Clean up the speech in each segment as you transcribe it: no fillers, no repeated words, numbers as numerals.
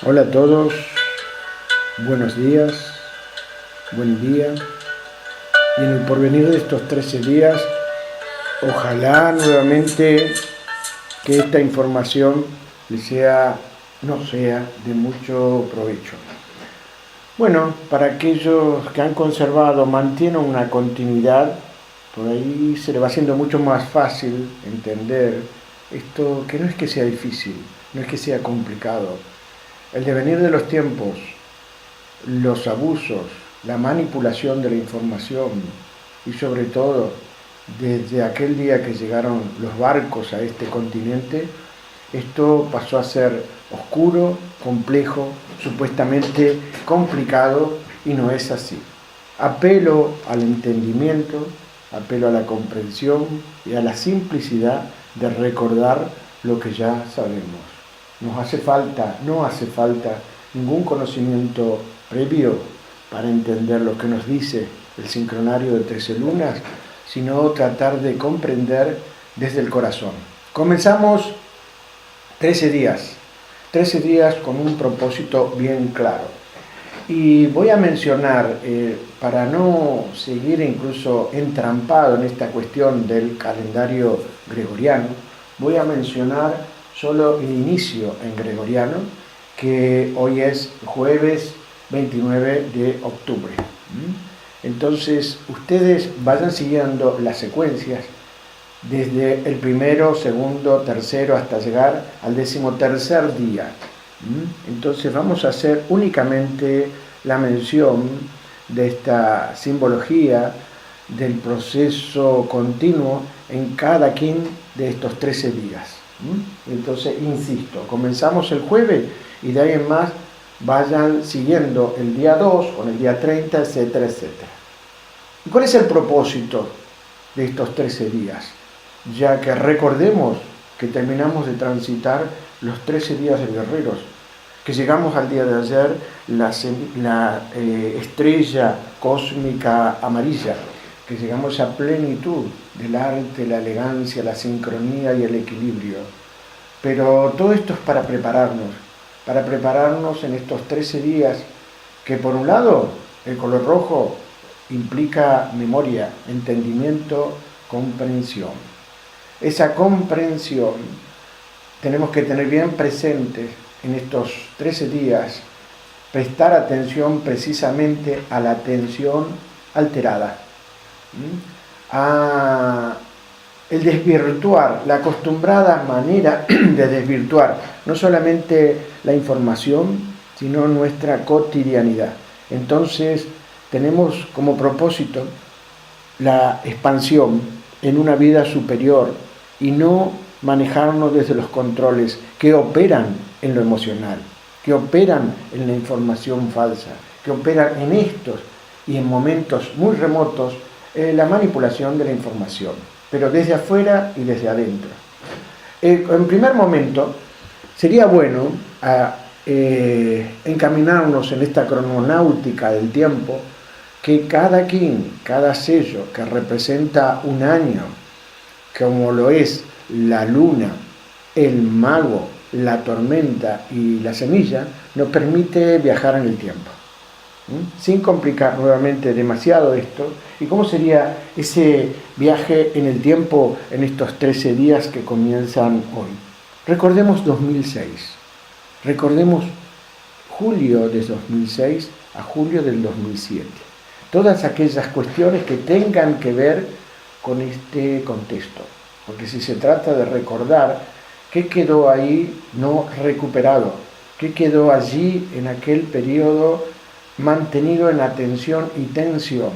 Hola a todos, buenos días, buen día. Y en el porvenir de estos 13 días, ojalá nuevamente que esta información nos sea de mucho provecho. Bueno, para aquellos que han conservado, mantienen una continuidad, por ahí se le va haciendo mucho más fácil entender esto, que no es que sea difícil, no es que sea complicado. El devenir de los tiempos, los abusos, la manipulación de la información y sobre todo desde aquel día que llegaron los barcos a este continente, esto pasó a ser oscuro, complejo, supuestamente complicado, y no es así. Apelo al entendimiento, apelo a la comprensión y a la simplicidad de recordar lo que ya sabemos. No hace falta ningún conocimiento previo para entender lo que nos dice el sincronario de 13 lunas, sino tratar de comprender desde el corazón. Comenzamos 13 días con un propósito bien claro. Y voy a mencionar, para no seguir incluso entrampado en esta cuestión del calendario gregoriano, voy a mencionar solo el inicio en gregoriano, que hoy es jueves 29 de octubre. Entonces, ustedes vayan siguiendo las secuencias desde el primero, segundo, tercero, hasta llegar al 13º día. Entonces vamos a hacer únicamente la mención de esta simbología del proceso continuo en cada quien de estos 13 días. Entonces, insisto, comenzamos el jueves y de ahí en más vayan siguiendo el día 2 con el día 30, etcétera, etcétera. ¿Y cuál es el propósito de estos 13 días? Ya que recordemos que terminamos de transitar los 13 días de guerreros, que llegamos al día de ayer, la estrella cósmica amarilla, que llegamos a plenitud del arte, la elegancia, la sincronía y el equilibrio. Pero todo esto es para prepararnos en estos 13 días, que por un lado el color rojo implica memoria, entendimiento, comprensión. Esa comprensión tenemos que tener bien presente en estos 13 días, prestar atención precisamente a la atención alterada, a el desvirtuar, la acostumbrada manera de desvirtuar no solamente la información, sino nuestra cotidianidad. Entonces, tenemos como propósito la expansión en una vida superior y no manejarnos desde los controles que operan en lo emocional, que operan en la información falsa, que operan en estos y en momentos muy remotos la manipulación de la información, pero desde afuera y desde adentro. En primer momento, sería bueno encaminarnos en esta crononáutica del tiempo, que cada quien, cada sello que representa un año, como lo es la luna, el mago, la tormenta y la semilla, nos permite viajar en el tiempo, sin complicar nuevamente demasiado esto. ¿Y cómo sería ese viaje en el tiempo en estos 13 días que comienzan hoy? Recordemos 2006, recordemos julio de 2006 a julio del 2007. Todas aquellas cuestiones que tengan que ver con este contexto, porque si se trata de recordar qué quedó ahí no recuperado, qué quedó allí en aquel periodo mantenido en atención y tensión.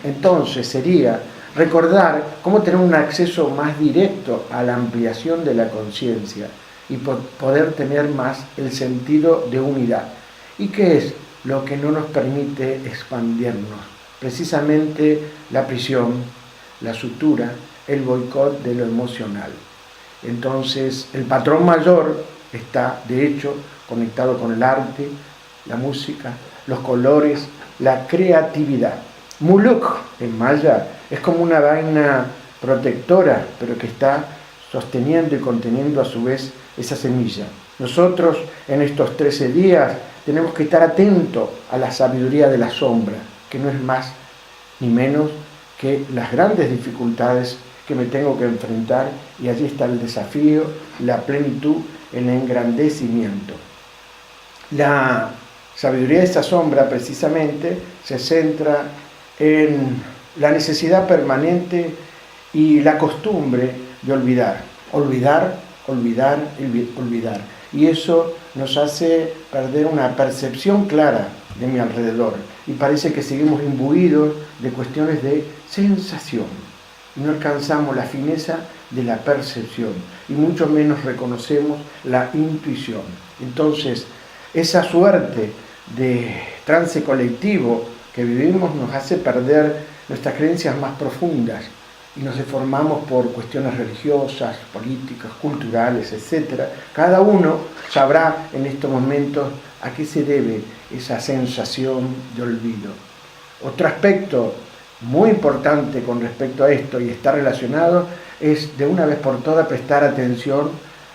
Entonces sería recordar cómo tener un acceso más directo a la ampliación de la conciencia y poder tener más el sentido de unidad. ¿Y qué es lo que no nos permite expandirnos? Precisamente la prisión, la sutura, el boicot de lo emocional. Entonces, el patrón mayor está, de hecho, conectado con el arte, la música, los colores, la creatividad. Muluk, en maya, es como una vaina protectora, pero que está sosteniendo y conteniendo a su vez esa semilla. Nosotros en estos 13 días tenemos que estar atentos a la sabiduría de la sombra, que no es más ni menos que las grandes dificultades que me tengo que enfrentar, y allí está el desafío, la plenitud, el engrandecimiento. La sabiduría de esa sombra precisamente se centra en la necesidad permanente y la costumbre de olvidar. Y eso nos hace perder una percepción clara de mi alrededor. Y parece que seguimos imbuidos de cuestiones de sensación. No alcanzamos la fineza de la percepción y mucho menos reconocemos la intuición. Entonces, esa suerte de trance colectivo que vivimos nos hace perder nuestras creencias más profundas y nos deformamos por cuestiones religiosas, políticas, culturales, etc. Cada uno sabrá en estos momentos a qué se debe esa sensación de olvido. Otro aspecto muy importante con respecto a esto, y está relacionado, es de una vez por todas prestar atención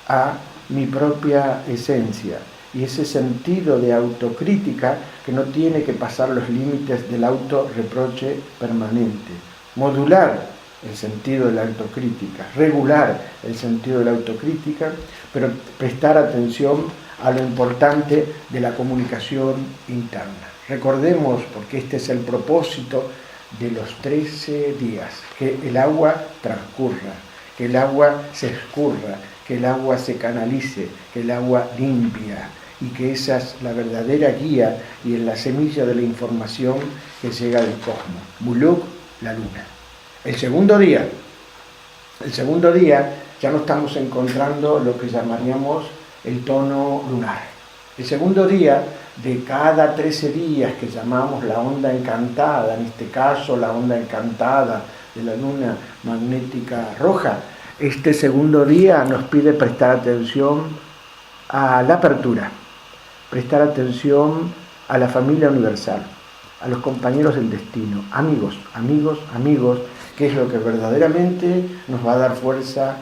a mi propia esencia y ese sentido de autocrítica que no tiene que pasar los límites del autorreproche permanente. Modular el sentido de la autocrítica, regular el sentido de la autocrítica, pero prestar atención a lo importante de la comunicación interna. Recordemos, porque este es el propósito de los 13 días, que el agua transcurra, que el agua se escurra, que el agua se canalice, que el agua limpia, y que esa es la verdadera guía y es la semilla de la información que llega del cosmos. Muluk, la luna. El segundo día ya no estamos encontrando lo que llamaríamos el tono lunar. El segundo día de cada 13 días que llamamos la onda encantada, en este caso la onda encantada de la luna magnética roja, este segundo día nos pide prestar atención a la apertura, prestar atención a la familia universal, a los compañeros del destino, amigos, que es lo que verdaderamente nos va a dar fuerza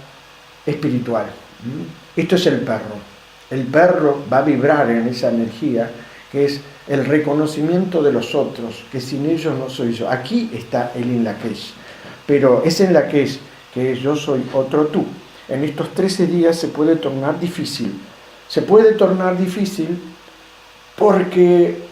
espiritual. Esto es el perro. El perro va a vibrar en esa energía que es el reconocimiento de los otros, que sin ellos no soy yo. Aquí está el Inlakesh, pero ese Inlakesh que es yo soy otro tú. En estos 13 días se puede tornar difícil. Se puede tornar difícil porque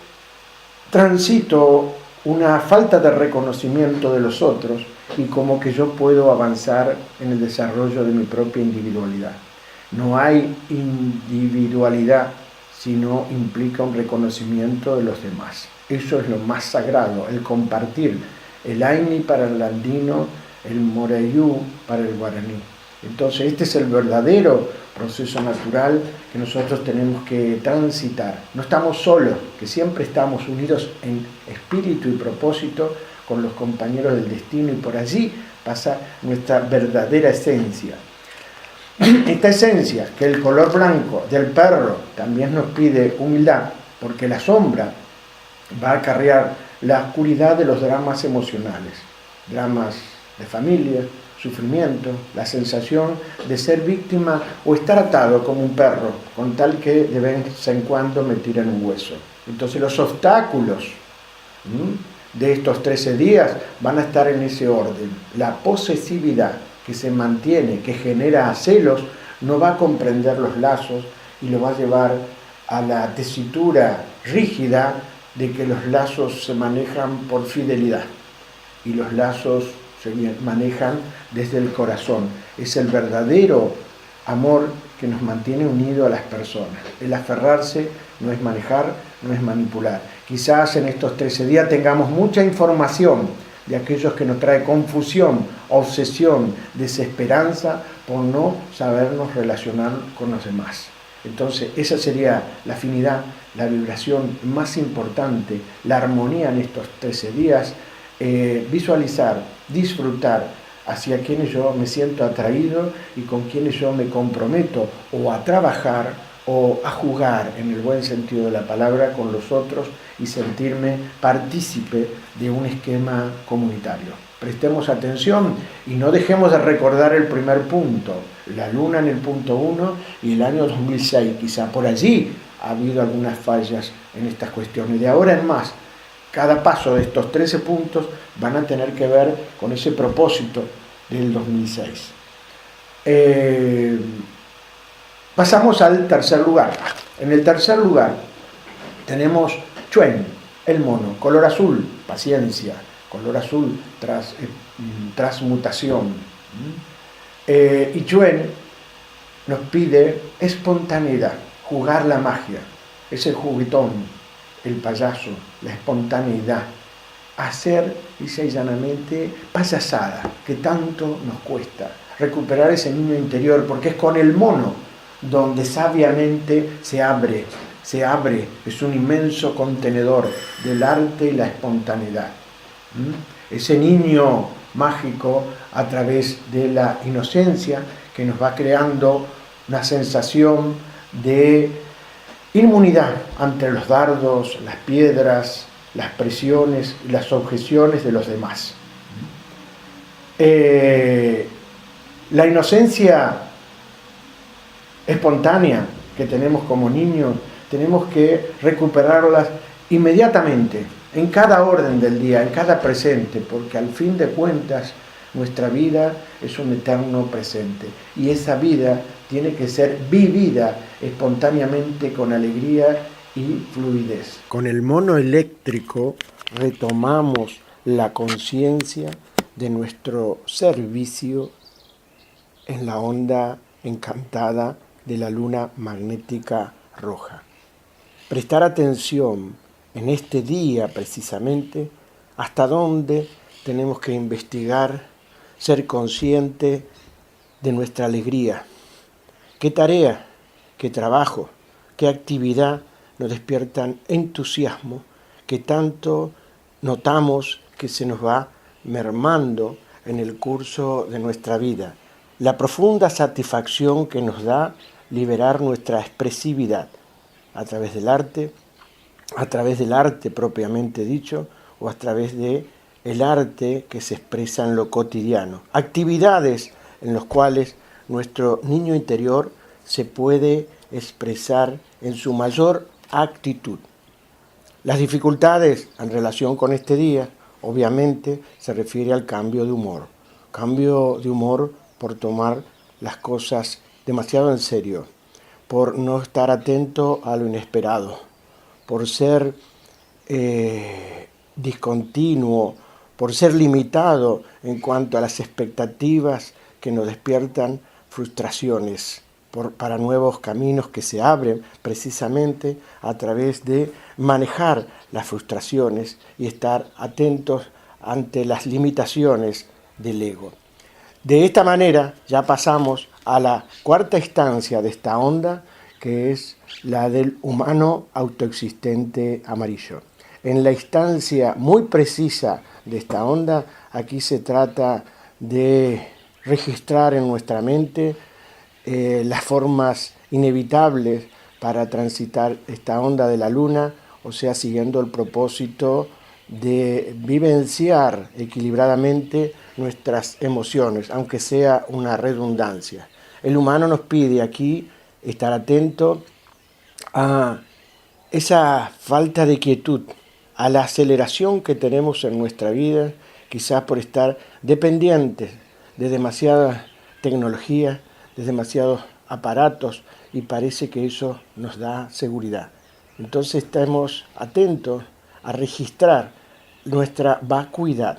transito una falta de reconocimiento de los otros y como que yo puedo avanzar en el desarrollo de mi propia individualidad. No hay individualidad si no implica un reconocimiento de los demás. Eso es lo más sagrado, el compartir, el Aini para el andino, el Morayú para el guaraní. Entonces este es el verdadero proceso natural que nosotros tenemos que transitar. No estamos solos, que siempre estamos unidos en espíritu y propósito con los compañeros del destino, y por allí pasa nuestra verdadera esencia. Esta esencia, que el color blanco del perro también nos pide humildad, porque la sombra va a acarrear la oscuridad de los dramas emocionales, dramas de familia, sufrimiento, la sensación de ser víctima o estar atado como un perro, con tal que de vez en cuando me tiran un hueso. Entonces los obstáculos de estos 13 días van a estar en ese orden. La posesividad que se mantiene, que genera celos, no va a comprender los lazos y lo va a llevar a la tesitura rígida de que los lazos se manejan por fidelidad y los lazos se manejan desde el corazón. Es el verdadero amor que nos mantiene unidos a las personas. El aferrarse no es manejar, no es manipular. Quizás en estos 13 días tengamos mucha información de aquellos que nos trae confusión, obsesión, desesperanza por no sabernos relacionar con los demás. Entonces esa sería la afinidad, la vibración más importante, la armonía en estos 13 días, visualizar, disfrutar hacia quienes yo me siento atraído y con quienes yo me comprometo o a trabajar o a jugar en el buen sentido de la palabra con los otros y sentirme partícipe de un esquema comunitario. Prestemos atención y no dejemos de recordar el primer punto, la luna en el punto 1 y el año 2006. Quizá por allí ha habido algunas fallas en estas cuestiones. De ahora en más, cada paso de estos 13 puntos van a tener que ver con ese propósito del 2006. Pasamos al tercer lugar. En el tercer lugar tenemos Chuen, el mono, color azul, paciencia, color azul, transmutación. Y Chuen nos pide espontaneidad, jugar la magia, ese juguetón, el payaso, la espontaneidad, hacer, dice llanamente, payasada, que tanto nos cuesta, recuperar ese niño interior, porque es con el mono donde sabiamente se abre, es un inmenso contenedor del arte y la espontaneidad. Ese niño mágico a través de la inocencia que nos va creando una sensación de inmunidad ante los dardos, las piedras, las presiones y las objeciones de los demás. La inocencia espontánea que tenemos como niños, tenemos que recuperarlas inmediatamente, en cada orden del día, en cada presente, porque al fin de cuentas nuestra vida es un eterno presente y esa vida tiene que ser vivida espontáneamente con alegría y fluidez. Con el mono eléctrico retomamos la conciencia de nuestro servicio en la onda encantada de la luna magnética roja. Prestar atención en este día precisamente hasta dónde tenemos que investigar, ser consciente de nuestra alegría. ¿Qué tarea, qué trabajo, qué actividad nos despiertan entusiasmo que tanto notamos que se nos va mermando en el curso de nuestra vida? La profunda satisfacción que nos da liberar nuestra expresividad a través del arte propiamente dicho, o a través de el arte que se expresa en lo cotidiano. Actividades en las cuales nuestro niño interior se puede expresar en su mayor actitud. Las dificultades en relación con este día, obviamente, se refiere al cambio de humor. Cambio de humor por tomar las cosas demasiado en serio, por no estar atento a lo inesperado, por ser discontinuo, por ser limitado en cuanto a las expectativas que nos despiertan frustraciones, para nuevos caminos que se abren precisamente a través de manejar las frustraciones y estar atentos ante las limitaciones del ego. De esta manera ya pasamos a la cuarta instancia de esta onda, que es la del humano autoexistente amarillo. En la instancia muy precisa de esta onda, aquí se trata de registrar en nuestra mente las formas inevitables para transitar esta onda de la luna, o sea, siguiendo el propósito de vivenciar equilibradamente nuestras emociones, aunque sea una redundancia. El humano nos pide aquí estar atento a esa falta de quietud, a la aceleración que tenemos en nuestra vida, quizás por estar dependientes de demasiada tecnología, de demasiados aparatos, y parece que eso nos da seguridad. Entonces estamos atentos a registrar nuestra vacuidad,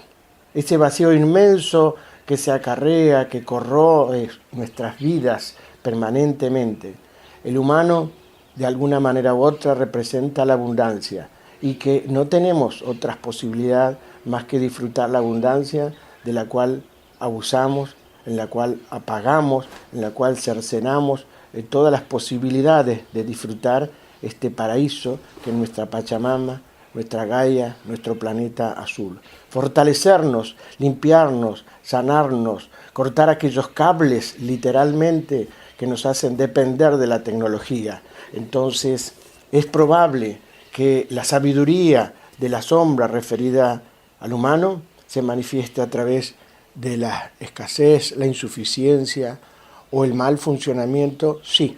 ese vacío inmenso que se acarrea, que corroe nuestras vidas permanentemente. El humano, de alguna manera u otra, representa la abundancia y que no tenemos otra posibilidad más que disfrutar la abundancia de la cual abusamos, en la cual apagamos, en la cual cercenamos todas las posibilidades de disfrutar este paraíso que es nuestra Pachamama, nuestra Gaia, nuestro planeta azul. Fortalecernos, limpiarnos, sanarnos, cortar aquellos cables literalmente que nos hacen depender de la tecnología. Entonces es probable que la sabiduría de la sombra referida al humano se manifieste a través de la escasez, la insuficiencia o el mal funcionamiento, sí,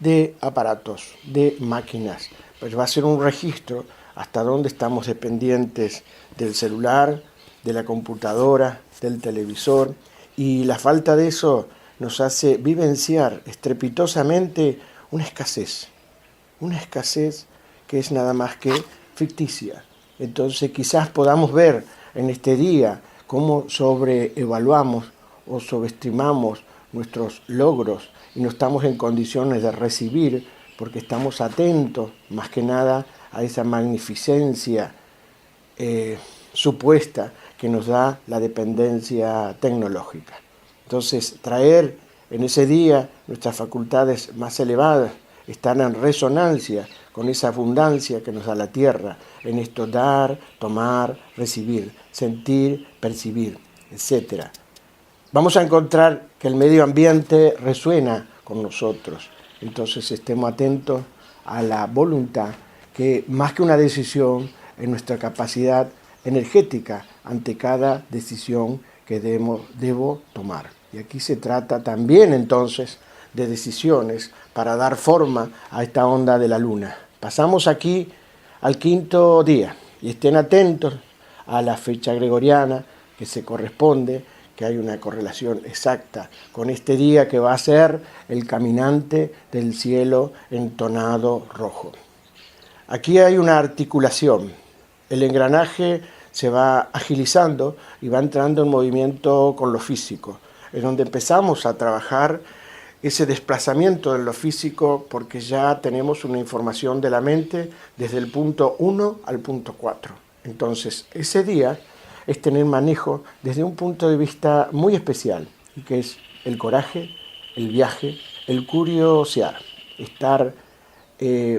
de aparatos, de máquinas. Pues va a ser un registro hasta dónde estamos dependientes del celular, de la computadora, del televisor, y la falta de eso nos hace vivenciar estrepitosamente una escasez que es nada más que ficticia. Entonces quizás podamos ver en este día cómo sobreevaluamos o subestimamos nuestros logros y no estamos en condiciones de recibir porque estamos atentos más que nada a esa magnificencia supuesta que nos da la dependencia tecnológica. Entonces, traer en ese día nuestras facultades más elevadas están en resonancia con esa abundancia que nos da la tierra, en esto dar, tomar, recibir, sentir, percibir, etc. Vamos a encontrar que el medio ambiente resuena con nosotros, entonces estemos atentos a la voluntad, que más que una decisión es nuestra capacidad energética ante cada decisión que debo tomar. Y aquí se trata también entonces de decisiones para dar forma a esta onda de la luna. Pasamos aquí al quinto día y estén atentos a la fecha gregoriana que se corresponde, que hay una correlación exacta con este día que va a ser el caminante del cielo entonado rojo. Aquí hay una articulación. El engranaje se va agilizando y va entrando en movimiento con lo físico, es donde empezamos a trabajar ese desplazamiento de lo físico porque ya tenemos una información de la mente desde el punto 1 al punto 4. Entonces, ese día es tener manejo desde un punto de vista muy especial, y que es el coraje, el viaje, el curiosear, estar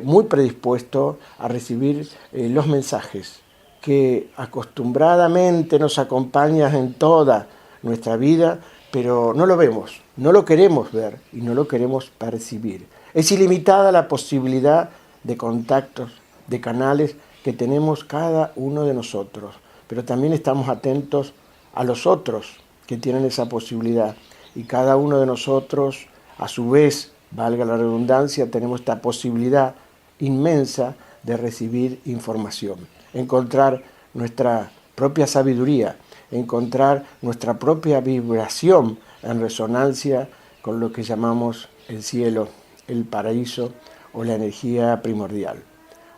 muy predispuesto a recibir los mensajes que acostumbradamente nos acompañan en toda nuestra vida, pero no lo vemos, no lo queremos ver y no lo queremos percibir. Es ilimitada la posibilidad de contactos, de canales que tenemos cada uno de nosotros, pero también estamos atentos a los otros que tienen esa posibilidad, y cada uno de nosotros, a su vez, valga la redundancia, tenemos esta posibilidad inmensa de recibir información, encontrar nuestra propia sabiduría, encontrar nuestra propia vibración en resonancia con lo que llamamos el cielo, el paraíso o la energía primordial.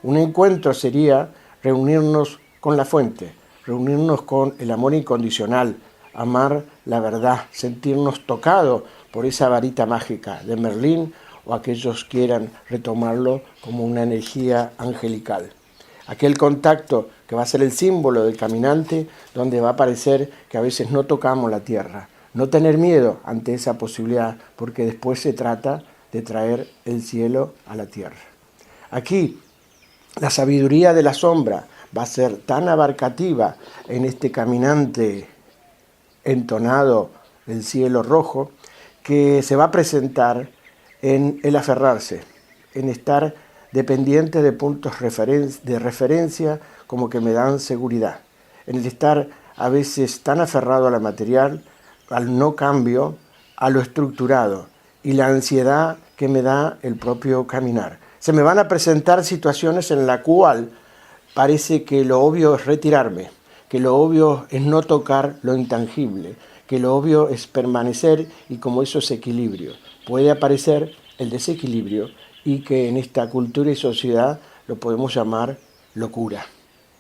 Un encuentro sería reunirnos con la fuente, reunirnos con el amor incondicional, amar la verdad, sentirnos tocados por esa varita mágica de Merlín, o aquellos quieran retomarlo como una energía angelical. Aquel contacto que va a ser el símbolo del caminante, donde va a parecer que a veces no tocamos la tierra. No tener miedo ante esa posibilidad, porque después se trata de traer el cielo a la tierra. Aquí, la sabiduría de la sombra va a ser tan abarcativa en este caminante entonado del cielo rojo, que se va a presentar en el aferrarse, en estar dependiente de puntos de referencia como que me dan seguridad, en el estar a veces tan aferrado a la material, al no cambio, a lo estructurado, y la ansiedad que me da el propio caminar. Se me van a presentar situaciones en la cual parece que lo obvio es retirarme, que lo obvio es no tocar lo intangible, que lo obvio es permanecer, y como eso es equilibrio, puede aparecer el desequilibrio, y que en esta cultura y sociedad lo podemos llamar locura.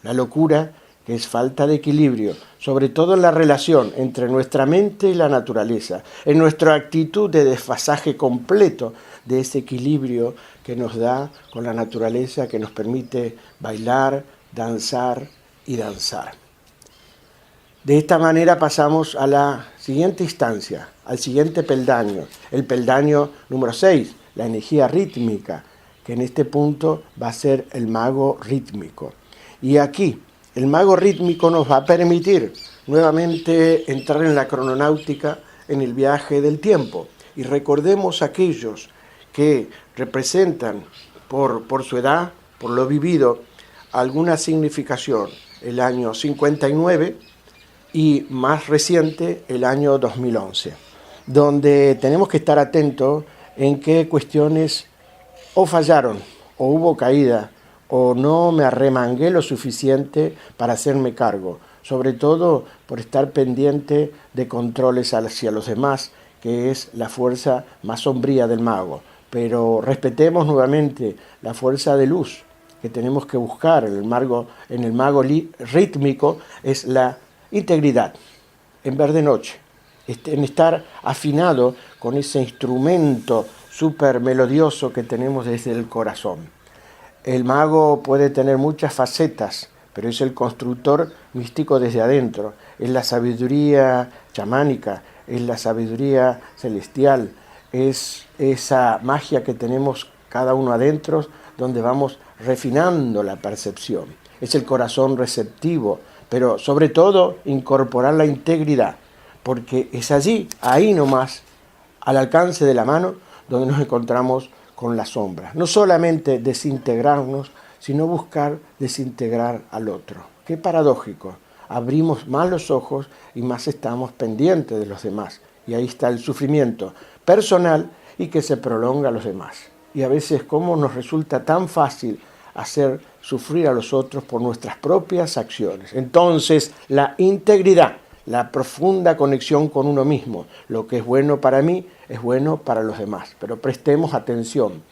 La locura, que es falta de equilibrio, sobre todo en la relación entre nuestra mente y la naturaleza, en nuestra actitud de desfasaje completo de ese equilibrio que nos da con la naturaleza, que nos permite bailar, danzar y danzar. De esta manera pasamos a la siguiente instancia, al siguiente peldaño, el peldaño número 6, la energía rítmica, que en este punto va a ser el mago rítmico. Y aquí, el mago rítmico nos va a permitir nuevamente entrar en la crononáutica, en el viaje del tiempo. Y recordemos aquellos que representan por su edad, por lo vivido, alguna significación. El año 59, y más reciente el año 2011, donde tenemos que estar atentos en qué cuestiones o fallaron, o hubo caída, o no me arremangué lo suficiente para hacerme cargo, sobre todo por estar pendiente de controles hacia los demás, que es la fuerza más sombría del mago. Pero respetemos nuevamente la fuerza de luz que tenemos que buscar en el mago rítmico, es la integridad, en ver de noche, en estar afinado con ese instrumento súper melodioso que tenemos desde el corazón. El mago puede tener muchas facetas, pero es el constructor místico desde adentro, es la sabiduría chamánica, es la sabiduría celestial, es esa magia que tenemos cada uno adentro, donde vamos refinando la percepción. Es el corazón receptivo, pero sobre todo incorporar la integridad, porque es allí, ahí nomás, al alcance de la mano, donde nos encontramos con la sombra. No solamente desintegrarnos, sino buscar desintegrar al otro. Qué paradójico. Abrimos más los ojos y más estamos pendientes de los demás. Y ahí está el sufrimiento personal y que se prolonga a los demás. Y a veces cómo nos resulta tan fácil hacer sufrir a los otros por nuestras propias acciones. Entonces, la integridad, la profunda conexión con uno mismo. Lo que es bueno para mí es bueno para los demás. Pero prestemos atención,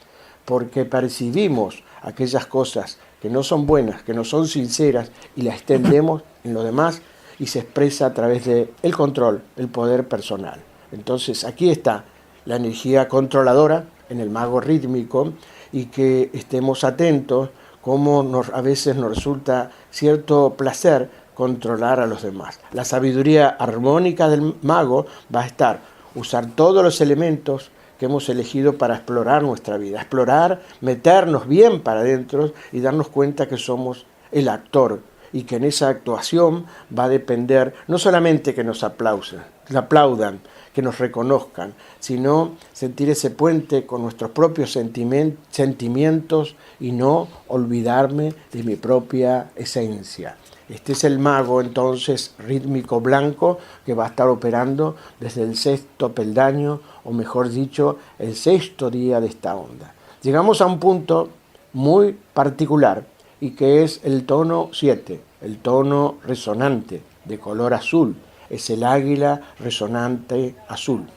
porque percibimos aquellas cosas que no son buenas, que no son sinceras, y las extendemos en los demás y se expresa a través del control, el poder personal. Entonces, aquí está la energía controladora en el mago rítmico, y que estemos atentos cómo a veces nos resulta cierto placer controlar a los demás. La sabiduría armónica del mago va a estar usar todos los elementos que hemos elegido para explorar nuestra vida, explorar, meternos bien para adentro y darnos cuenta que somos el actor, y que en esa actuación va a depender no solamente que nos aplaudan, que nos reconozcan, sino sentir ese puente con nuestros propios sentimientos y no olvidarme de mi propia esencia. Este es el mago entonces rítmico blanco, que va a estar operando desde el sexto peldaño, o mejor dicho, el sexto día de esta onda. Llegamos a un punto muy particular, y que es el tono 7, el tono resonante de color azul. Es el águila resonante azul.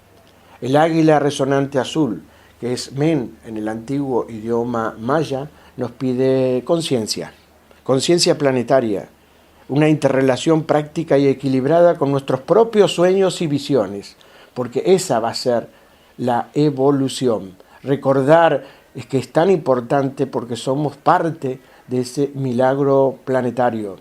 El águila resonante azul, que es Men en el antiguo idioma maya, nos pide conciencia planetaria, una interrelación práctica y equilibrada con nuestros propios sueños y visiones, porque esa va a ser la evolución. Recordar es que es tan importante porque somos parte de ese milagro planetario,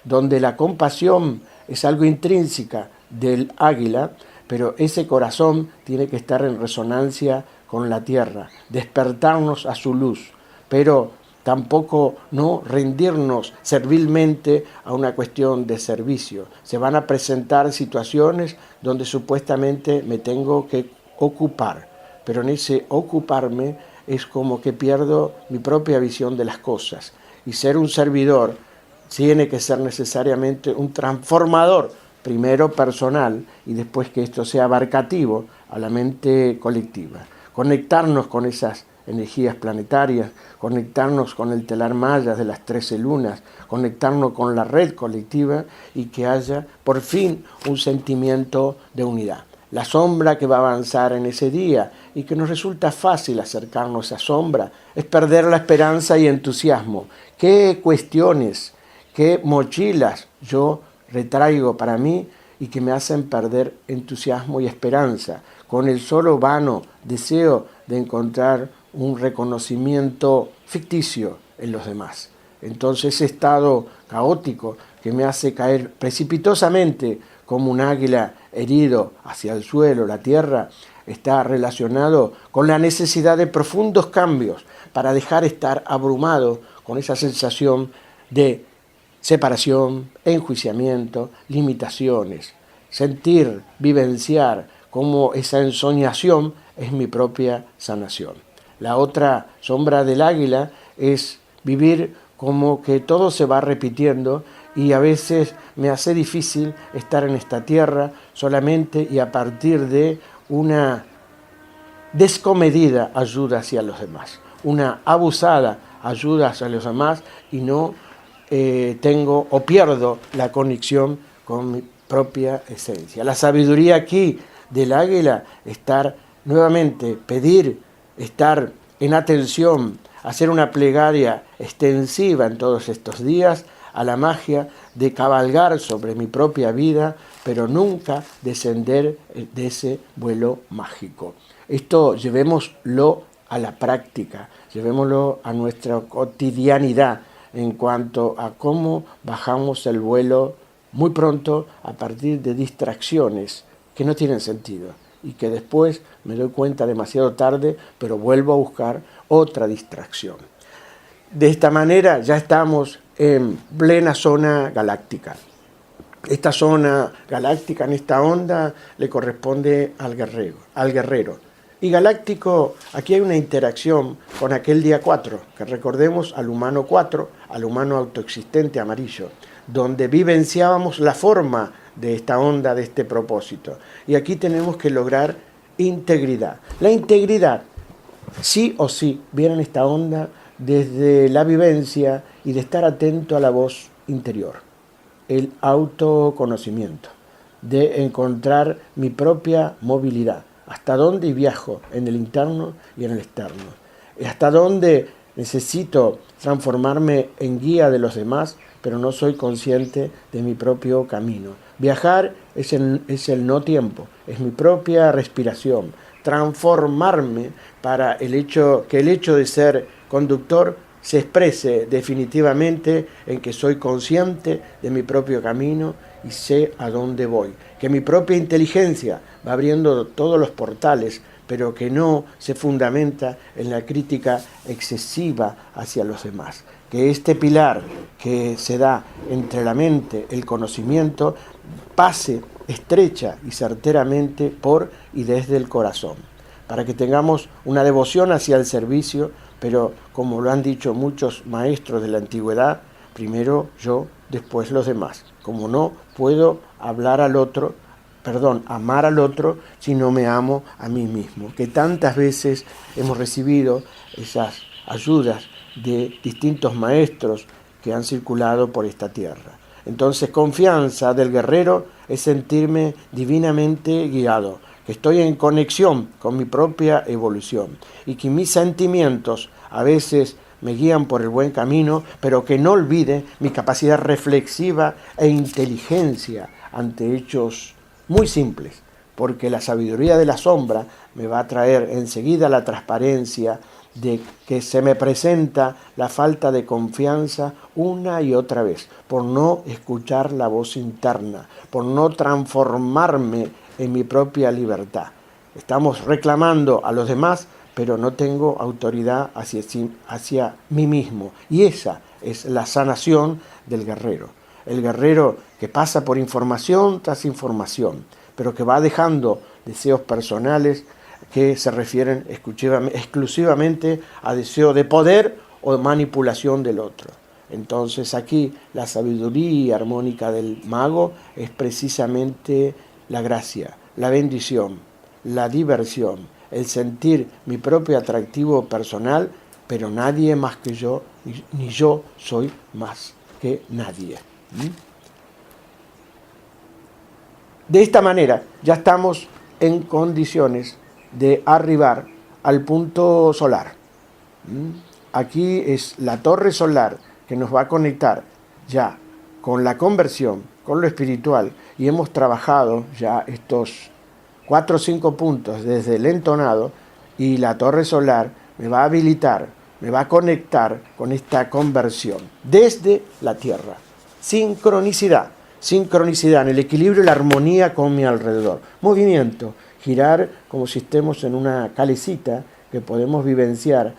donde la compasión es algo intrínseca del águila, pero ese corazón tiene que estar en resonancia con la tierra, despertarnos a su luz, pero tampoco no rendirnos servilmente a una cuestión de servicio. Se van a presentar situaciones donde supuestamente me tengo que ocupar, pero en ese ocuparme es como que pierdo mi propia visión de las cosas. Y ser un servidor tiene que ser necesariamente un transformador, primero personal y después que esto sea abarcativo a la mente colectiva. Conectarnos con esas energías planetarias, conectarnos con el telar maya de las 13 lunas, conectarnos con la red colectiva, y que haya por fin un sentimiento de unidad. La sombra que va a avanzar en ese día, y que nos resulta fácil acercarnos a esa sombra, es perder la esperanza y entusiasmo. ¿Qué cuestiones, qué mochilas yo retraigo para mí y que me hacen perder entusiasmo y esperanza, con el solo vano deseo de encontrar un reconocimiento ficticio en los demás? Entonces, ese estado caótico que me hace caer precipitosamente como un águila herido hacia el suelo, la tierra, está relacionado con la necesidad de profundos cambios para dejar estar abrumado con esa sensación de separación, enjuiciamiento, limitaciones. Sentir, vivenciar cómo esa ensoñación es mi propia sanación. La otra sombra del águila es vivir como que todo se va repitiendo y a veces me hace difícil estar en esta tierra solamente y a partir de una descomedida ayuda hacia los demás, una abusada ayuda hacia los demás y no tengo o pierdo la conexión con mi propia esencia. La sabiduría aquí del águila, estar nuevamente, pedir, estar en atención, hacer una plegaria extensiva en todos estos días a la magia de cabalgar sobre mi propia vida, pero nunca descender de ese vuelo mágico. Esto llevémoslo a la práctica, llevémoslo a nuestra cotidianidad en cuanto a cómo bajamos el vuelo muy pronto a partir de distracciones que no tienen sentido y que después me doy cuenta demasiado tarde, pero vuelvo a buscar otra distracción. De esta manera ya estamos en plena zona galáctica. Esta zona galáctica, en esta onda, le corresponde al guerrero. Y galáctico, aquí hay una interacción con aquel día 4, que recordemos al humano 4, al humano autoexistente amarillo, donde vivenciábamos la forma de esta onda, de este propósito. Y aquí tenemos que lograr integridad. La integridad, sí o sí, viene en esta onda desde la vivencia y de estar atento a la voz interior, el autoconocimiento, de encontrar mi propia movilidad, hasta dónde viajo en el interno y en el externo, hasta dónde necesito transformarme en guía de los demás, pero no soy consciente de mi propio camino. Viajar es el no tiempo, es mi propia respiración. Transformarme para que el hecho de ser conductor se exprese definitivamente en que soy consciente de mi propio camino y sé a dónde voy. Que mi propia inteligencia va abriendo todos los portales, pero que no se fundamenta en la crítica excesiva hacia los demás. Que este pilar que se da entre la mente, el conocimiento, pase estrecha y certeramente por y desde el corazón, para que tengamos una devoción hacia el servicio, pero como lo han dicho muchos maestros de la antigüedad, primero yo, después los demás. Como no puedo amar al otro si no me amo a mí mismo. Que tantas veces hemos recibido esas ayudas de distintos maestros que han circulado por esta tierra. Entonces, confianza del guerrero es sentirme divinamente guiado, que estoy en conexión con mi propia evolución y que mis sentimientos a veces me guían por el buen camino, pero que no olvide mi capacidad reflexiva e inteligencia ante hechos muy simples, porque la sabiduría de la sombra me va a traer enseguida la transparencia de que se me presenta la falta de confianza una y otra vez, por no escuchar la voz interna, por no transformarme en mi propia libertad. Estamos reclamando a los demás, pero no tengo autoridad hacia mí mismo. Y esa es la sanación del guerrero. El guerrero que pasa por información tras información, pero que va dejando deseos personales que se refieren exclusivamente a deseo de poder o de manipulación del otro. Entonces aquí la sabiduría armónica del mago es precisamente la gracia, la bendición, la diversión, el sentir mi propio atractivo personal, pero nadie más que yo, ni yo soy más que nadie. De esta manera ya estamos en condiciones de arribar al punto solar. Aquí es la torre solar que nos va a conectar ya con la conversión, con lo espiritual, y hemos trabajado ya estos 4 o 5 puntos desde el entonado, y la torre solar me va a habilitar, me va a conectar con esta conversión desde la Tierra. Sincronicidad en el equilibrio y la armonía con mi alrededor. Movimiento, girar como si estemos en una calecita que podemos vivenciar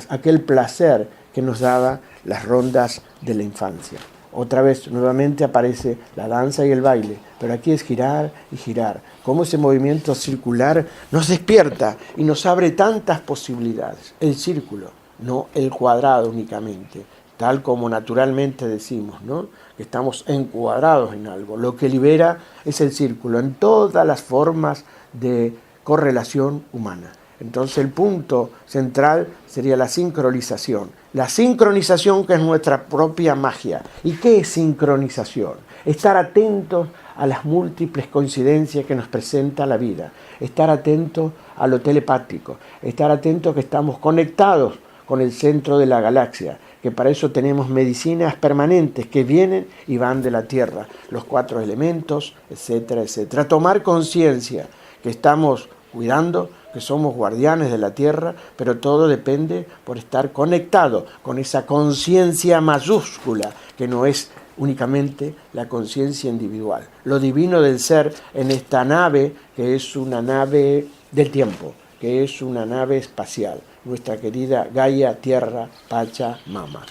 aquel placer que nos daba las rondas de la infancia. Otra vez, nuevamente aparece la danza y el baile, pero aquí es girar y girar. Cómo ese movimiento circular nos despierta y nos abre tantas posibilidades. El círculo, no el cuadrado únicamente. tal como naturalmente decimos, ¿no? Que estamos encuadrados en algo. Lo que libera es el círculo en todas las formas de correlación humana. Entonces el punto central sería la sincronización. La sincronización, que es nuestra propia magia. ¿Y qué es sincronización? Estar atentos a las múltiples coincidencias que nos presenta la vida. Estar atentos a lo telepático. Estar atentos que estamos conectados con el centro de la galaxia, que para eso tenemos medicinas permanentes que vienen y van de la Tierra, los 4 elementos, etcétera, etcétera. Tomar conciencia que estamos cuidando, que somos guardianes de la Tierra, pero todo depende por estar conectado con esa conciencia mayúscula, que no es únicamente la conciencia individual. Lo divino del ser en esta nave, que es una nave del tiempo, que es una nave espacial, nuestra querida Gaia Tierra Pachamama.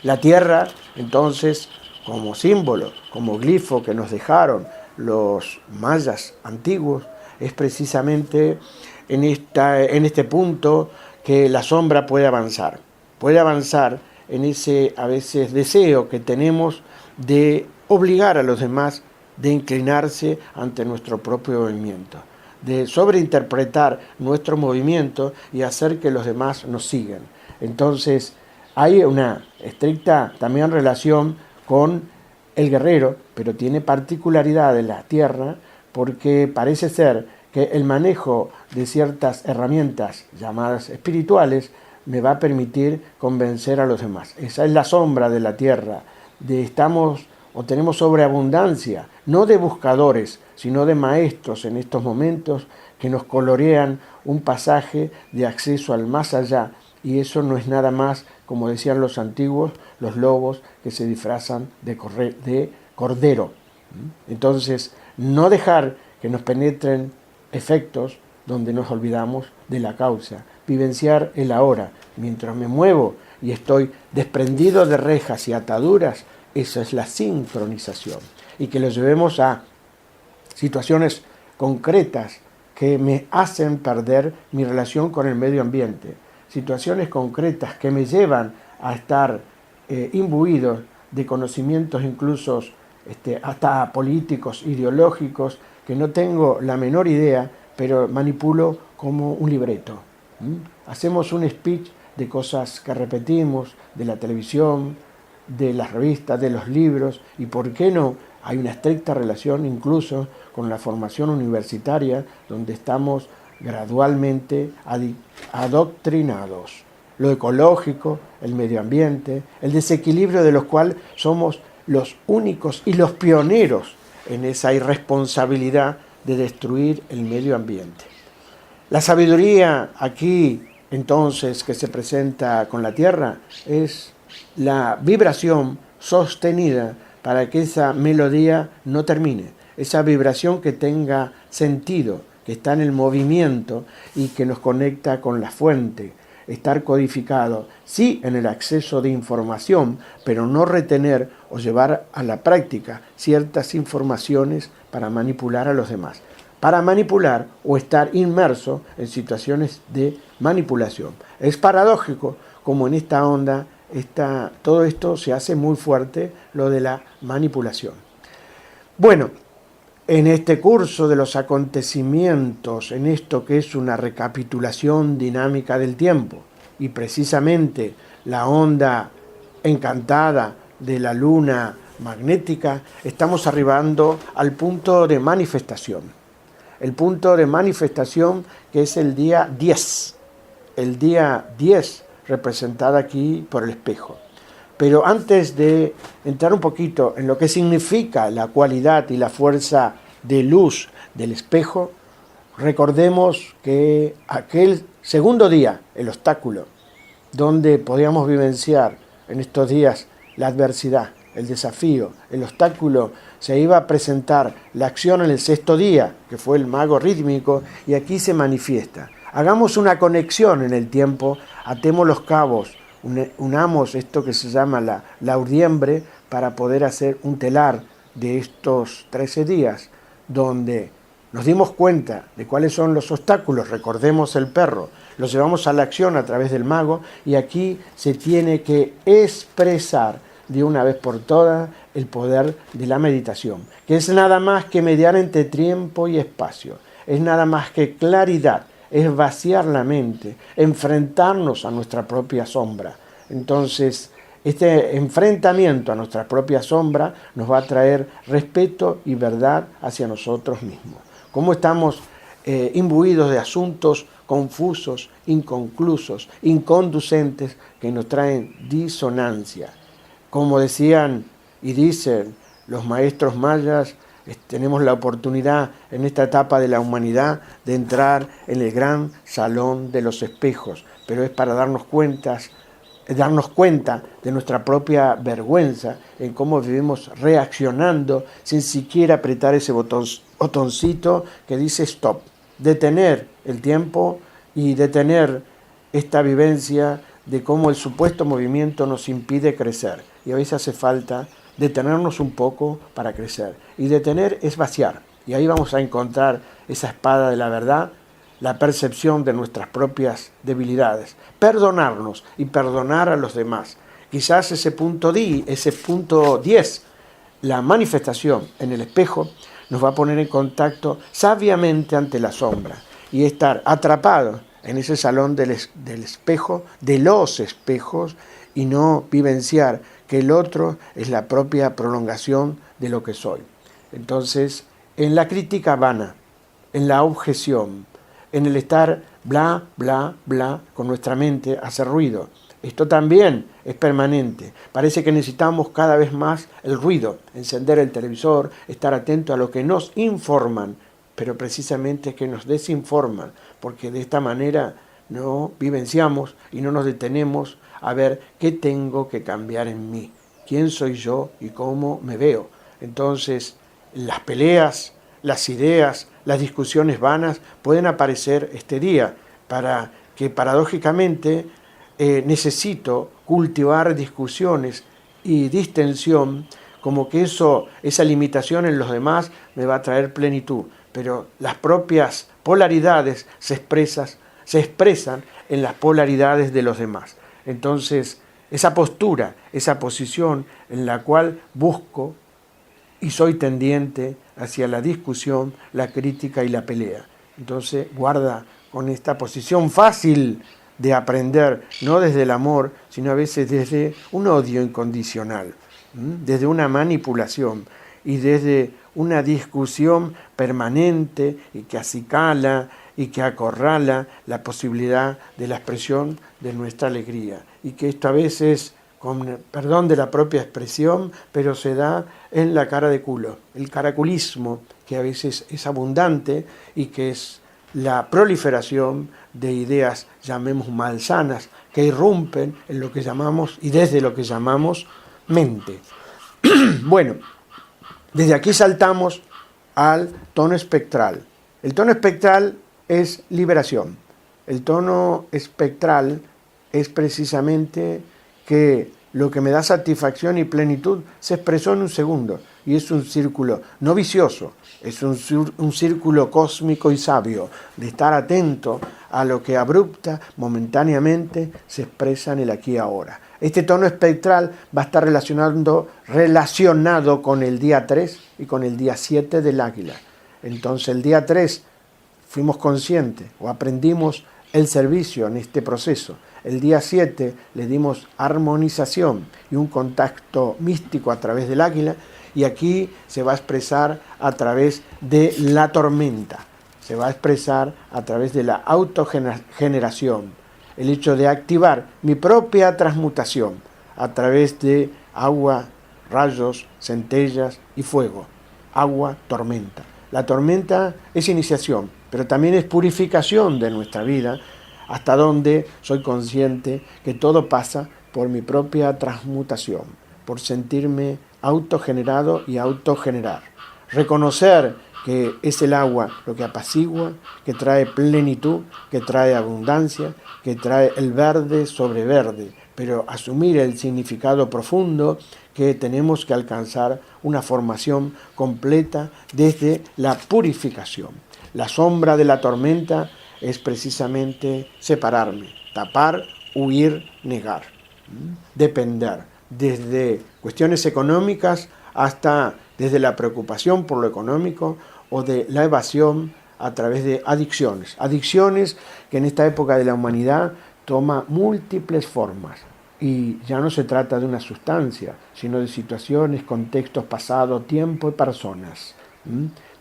La Tierra, entonces, como símbolo, como glifo que nos dejaron los mayas antiguos, es precisamente en este punto que la sombra puede avanzar en ese a veces deseo que tenemos de obligar a los demás, de inclinarse ante nuestro propio movimiento, de sobreinterpretar nuestro movimiento y hacer que los demás nos sigan. Entonces hay una estricta también relación con el guerrero, pero tiene particularidad en la Tierra, porque parece ser que el manejo de ciertas herramientas llamadas espirituales me va a permitir convencer a los demás. Esa es la sombra de la Tierra, tenemos sobreabundancia, no de buscadores, sino de maestros en estos momentos que nos colorean un pasaje de acceso al más allá, y eso no es nada más, como decían los antiguos, los lobos que se disfrazan de cordero. Entonces, no dejar que nos penetren efectos donde nos olvidamos de la causa, vivenciar el ahora. Mientras me muevo y estoy desprendido de rejas y ataduras, esa es la sincronización. Y que lo llevemos a situaciones concretas que me hacen perder mi relación con el medio ambiente. Situaciones concretas que me llevan a estar imbuidos de conocimientos incluso hasta políticos, ideológicos, que no tengo la menor idea, pero manipulo como un libreto. Hacemos un speech de cosas que repetimos, de la televisión, de las revistas, de los libros, y por qué no, hay una estricta relación incluso con la formación universitaria, donde estamos gradualmente adoctrinados. Lo ecológico, el medio ambiente, el desequilibrio de los cuales somos los únicos y los pioneros en esa irresponsabilidad de destruir el medio ambiente. La sabiduría aquí, entonces, que se presenta con la Tierra, es la vibración sostenida para que esa melodía no termine, esa vibración que tenga sentido, que está en el movimiento y que nos conecta con la fuente. Estar codificado, sí, en el acceso de información, pero no retener o llevar a la práctica ciertas informaciones para manipular a los demás. Para manipular o estar inmerso en situaciones de manipulación. Es paradójico como en esta onda todo esto se hace muy fuerte, lo de la manipulación. Bueno, en este curso de los acontecimientos, en esto que es una recapitulación dinámica del tiempo, y precisamente la onda encantada de la luna magnética, estamos arribando al punto de manifestación. El punto de manifestación que es el día 10. El día 10 representada aquí por el espejo. Pero antes de entrar un poquito en lo que significa la cualidad y la fuerza de luz del espejo, recordemos que aquel segundo día, el obstáculo, donde podíamos vivenciar en estos días la adversidad, el desafío, el obstáculo, se iba a presentar la acción en el sexto día, que fue el mago rítmico, y aquí se manifiesta. Hagamos una conexión en el tiempo, atemos los cabos, unamos esto que se llama la urdiembre para poder hacer un telar de estos 13 días, donde nos dimos cuenta de cuáles son los obstáculos, recordemos el perro, los llevamos a la acción a través del mago y aquí se tiene que expresar de una vez por todas el poder de la meditación, que es nada más que mediar entre tiempo y espacio, es nada más que claridad, es vaciar la mente, enfrentarnos a nuestra propia sombra. Entonces, este enfrentamiento a nuestra propia sombra nos va a traer respeto y verdad hacia nosotros mismos. ¿Cómo estamos imbuidos de asuntos confusos, inconclusos, inconducentes, que nos traen disonancia? Como decían y dicen los maestros mayas, tenemos la oportunidad en esta etapa de la humanidad de entrar en el gran salón de los espejos, pero es para darnos cuenta de nuestra propia vergüenza en cómo vivimos reaccionando sin siquiera apretar ese botoncito que dice stop, detener el tiempo y detener esta vivencia de cómo el supuesto movimiento nos impide crecer. Y a veces hace falta detenernos un poco para crecer. Y detener es vaciar. Y ahí vamos a encontrar esa espada de la verdad, la percepción de nuestras propias debilidades, perdonarnos y perdonar a los demás. Quizás ese punto 10, la manifestación en el espejo, nos va a poner en contacto sabiamente ante la sombra y estar atrapado en ese salón del espejo, de los espejos, y no vivenciar que el otro es la propia prolongación de lo que soy. Entonces, en la crítica vana, en la objeción, en el estar bla, bla, bla, con nuestra mente hace ruido. Esto también es permanente. Parece que necesitamos cada vez más el ruido, encender el televisor, estar atento a lo que nos informan, pero precisamente es que nos desinforman, porque de esta manera no vivenciamos y no nos detenemos a ver qué tengo que cambiar en mí, quién soy yo y cómo me veo. Entonces, las peleas, las ideas, las discusiones vanas pueden aparecer este día, para que paradójicamente necesito cultivar discusiones y distensión, como que esa limitación en los demás me va a traer plenitud, pero las propias polaridades se expresan en las polaridades de los demás. Entonces, esa postura, esa posición en la cual busco y soy tendiente hacia la discusión, la crítica y la pelea. Entonces, guarda con esta posición fácil de aprender, no desde el amor, sino a veces desde un odio incondicional, desde una manipulación y desde una discusión permanente y que acicala y que acorrala la posibilidad de la expresión de nuestra alegría. Y que esto a veces, con perdón de la propia expresión, pero se da en la cara de culo, el caraculismo, que a veces es abundante y que es la proliferación de ideas, llamemos malsanas, que irrumpen en lo que llamamos y desde lo que llamamos mente. Bueno, desde aquí saltamos al tono espectral. El tono espectral es liberación. El tono espectral es precisamente que lo que me da satisfacción y plenitud se expresó en un segundo, y es un círculo no vicioso, es un círculo cósmico y sabio, de estar atento a lo que abrupta, momentáneamente, se expresa en el aquí y ahora. Este tono espectral va a estar relacionado con el día 3 y con el día 7 del águila. Entonces, el día 3 fuimos conscientes o aprendimos el servicio en este proceso. El día 7 le dimos armonización y un contacto místico a través del águila, y aquí se va a expresar a través de la tormenta, se va a expresar a través de la autogeneración, el hecho de activar mi propia transmutación a través de agua, rayos, centellas y fuego. Agua, tormenta. La tormenta es iniciación, pero también es purificación de nuestra vida, hasta donde soy consciente que todo pasa por mi propia transmutación, por sentirme autogenerado y autogenerar. Reconocer que es el agua lo que apacigua, que trae plenitud, que trae abundancia, que trae el verde sobre verde, pero asumir el significado profundo que tenemos que alcanzar una formación completa desde la purificación. La sombra de la tormenta es precisamente separarme, tapar, huir, negar, depender, desde cuestiones económicas hasta desde la preocupación por lo económico o de la evasión a través de adicciones. Adicciones que en esta época de la humanidad toma múltiples formas y ya no se trata de una sustancia, sino de situaciones, contextos pasados, tiempo y personas,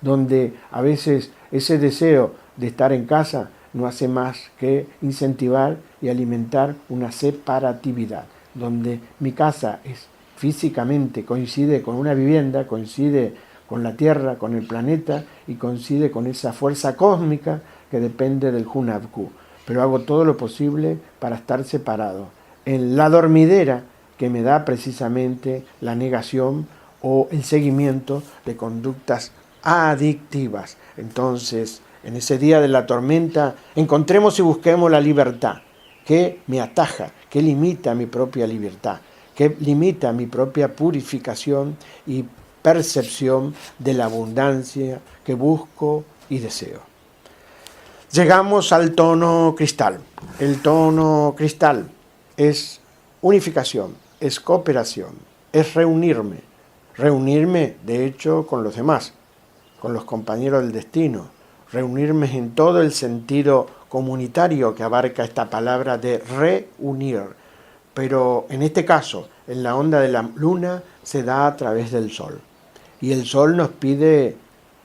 donde a veces ese deseo de estar en casa no hace más que incentivar y alimentar una separatividad, donde mi casa es físicamente coincide con una vivienda, coincide con la Tierra, con el planeta y coincide con esa fuerza cósmica que depende del Hunabku. Pero hago todo lo posible para estar separado. En la dormidera que me da precisamente la negación o el seguimiento de conductas adictivas. Entonces, en ese día de la tormenta, encontremos y busquemos la libertad que me ataja, que limita mi propia libertad, que limita mi propia purificación y percepción de la abundancia que busco y deseo. Llegamos al tono cristal. El tono cristal es unificación, es cooperación, es reunirme. Reunirme, de hecho, con los demás, con los compañeros del destino. Reunirme en todo el sentido comunitario que abarca esta palabra de reunir. Pero en este caso, en la onda de la luna, se da a través del sol. Y el sol nos pide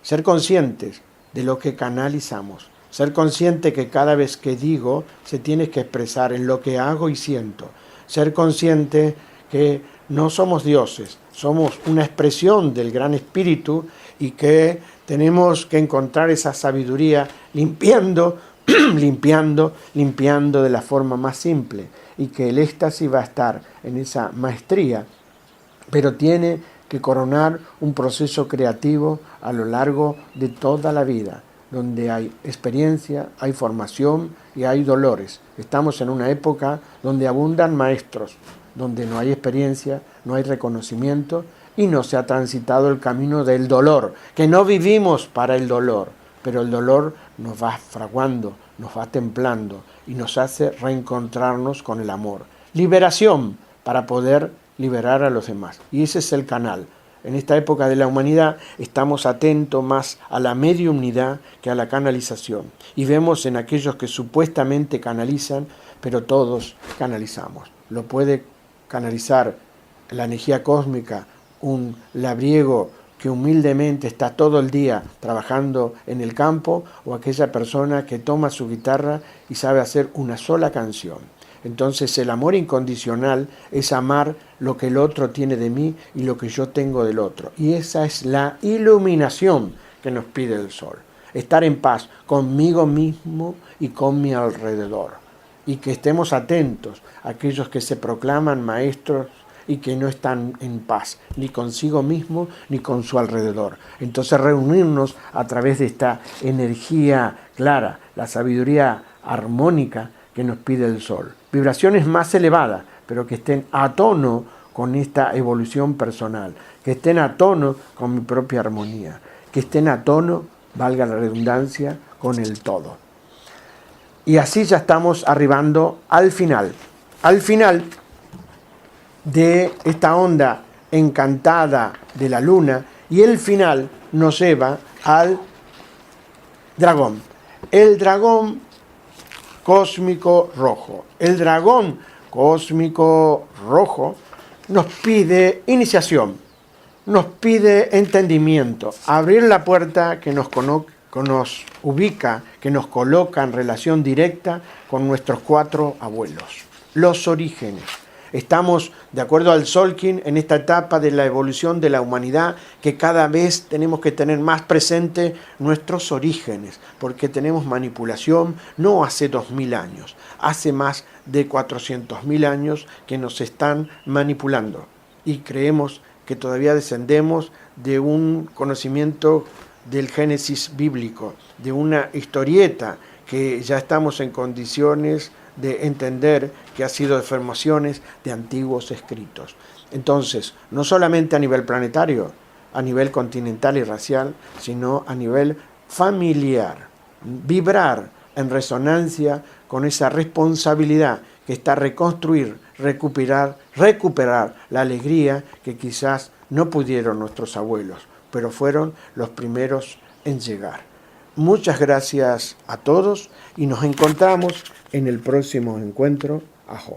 ser conscientes de lo que canalizamos. Ser consciente que cada vez que digo se tiene que expresar en lo que hago y siento. Ser consciente que no somos dioses, somos una expresión del gran espíritu y que tenemos que encontrar esa sabiduría limpiando de la forma más simple y que el éxtasis va a estar en esa maestría, pero tiene que coronar un proceso creativo a lo largo de toda la vida, donde hay experiencia, hay formación y hay dolores. Estamos en una época donde abundan maestros, donde no hay experiencia, no hay reconocimiento y no se ha transitado el camino del dolor, que no vivimos para el dolor, pero el dolor nos va fraguando, nos va templando y nos hace reencontrarnos con el amor. Liberación para poder liberar a los demás. Y ese es el canal. En esta época de la humanidad estamos atentos más a la mediumnidad que a la canalización. Y vemos en aquellos que supuestamente canalizan, pero todos canalizamos. Lo puede canalizar la energía cósmica, un labriego que humildemente está todo el día trabajando en el campo, o aquella persona que toma su guitarra y sabe hacer una sola canción. Entonces el amor incondicional es amar lo que el otro tiene de mí y lo que yo tengo del otro. Y esa es la iluminación que nos pide el sol. Estar en paz conmigo mismo y con mi alrededor. Y que estemos atentos a aquellos que se proclaman maestros y que no están en paz, ni consigo mismo ni con su alrededor. Entonces reunirnos a través de esta energía clara, la sabiduría armónica que nos pide el sol. Vibraciones más elevadas, pero que estén a tono con esta evolución personal, que estén a tono con mi propia armonía, que estén a tono, valga la redundancia, con el todo. Y así ya estamos arribando al final de esta onda encantada de la luna, y el final nos lleva al dragón. El dragón cósmico rojo. El dragón cósmico rojo nos pide iniciación, nos pide entendimiento, abrir la puerta que nos ubica, que nos coloca en relación directa con nuestros 4 abuelos, los orígenes. Estamos, de acuerdo al Tzolk'in, en esta etapa de la evolución de la humanidad, que cada vez tenemos que tener más presente nuestros orígenes, porque tenemos manipulación no hace 2000 años, hace más de 400.000 años que nos están manipulando. Y creemos que todavía descendemos de un conocimiento del Génesis bíblico, de una historieta que ya estamos en condiciones de entender que ha sido deformaciones de antiguos escritos. Entonces, no solamente a nivel planetario, a nivel continental y racial, sino a nivel familiar. Vibrar en resonancia con esa responsabilidad que está reconstruir, recuperar la alegría que quizás no pudieron nuestros abuelos, pero fueron los primeros en llegar. Muchas gracias a todos y nos encontramos en el próximo encuentro. Ajo.